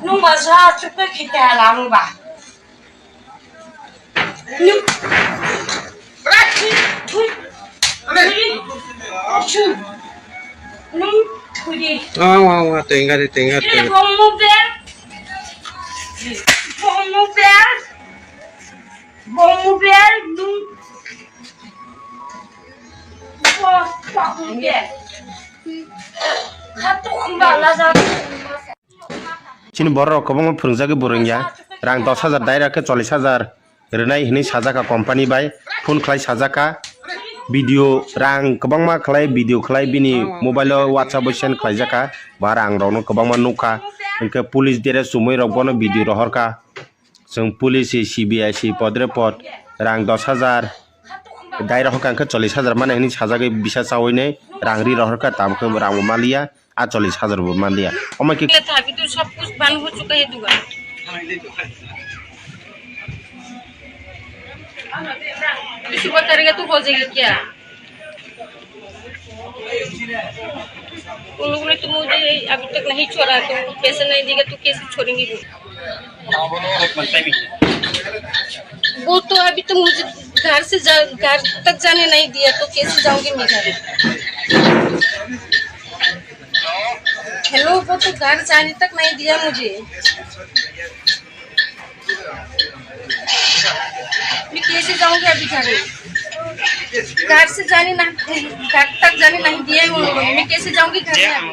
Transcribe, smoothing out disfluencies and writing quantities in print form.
nung mà ra chụp cái khi ta làm bà nhưng ra chi thôi thôi nung thôi đi tenga ini bom mobil nung tak mobil satu mbak lazar chini borok kobong phungjagi borongya rang 10,000 daira ke 40,000 renai hini sajaka company bai phone khlai sajaka video rang kobangma khlai video khlai bini mobile whatsapp send khlai jaka ba rang rokno kobangma nukha enke police dere sumoi rok bono video rohorka jeng police cbi podre pod rang 10,000 daira hokang ke 40,000 mane hini sajaka bisa chawoine rang ri rohorka tamke rang malia आ 40,000 रुपये मान लिया और मैं अभी तो सब कुछ बंद हो चुका है दुकान सुबह करेगा तो हो जाएगा क्या उन लोगों ने तो मुझे अभी तक नहीं छोड़ा तो पैसे नहीं देगा तो कैसे छोड़ेंगे वो तो अभी तो मुझे घर तक जाने नहीं दिया तो कैसे जाऊंगी मैं घर हेलो वो तो घर जाने तक नहीं दिया मुझे मैं कैसे जाऊंगी अभी घर से जाने ना घर तक जाने नहीं दिया उन लोगों ने मैं कैसे जाऊंगी घर में